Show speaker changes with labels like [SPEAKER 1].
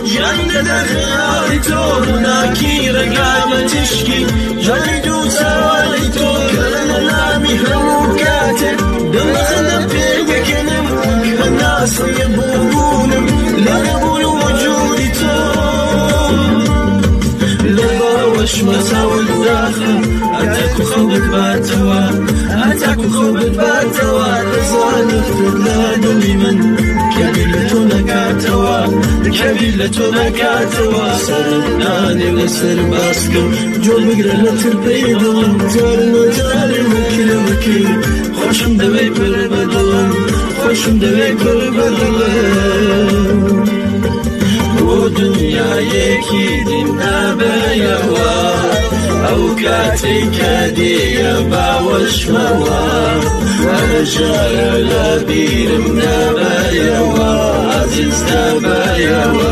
[SPEAKER 1] جان دخیاری تو ناکی رقابتشکی جانی دو سوالی تو کلن نامی همون کاتر دم خدم پیگکنم که ناسی بونم لنبون وجودی تو لباوش مساوي الداخل أتاكو خوبت باتوا أتاكو خوبت باتوا لزانك تدلادو لمن كبيلتو نكاتوا كبيلتو نكاتوا سرناني لسر باسكم جو بقرا لتربيدون جارنا جاري وكل وكيل خوشم دوي بربدون خوشم دوي بربدون ودنيا يكي دين أبيوا أو كاتيك دي باوش موا ورجال لبير من أبيوا عزيز أبيوا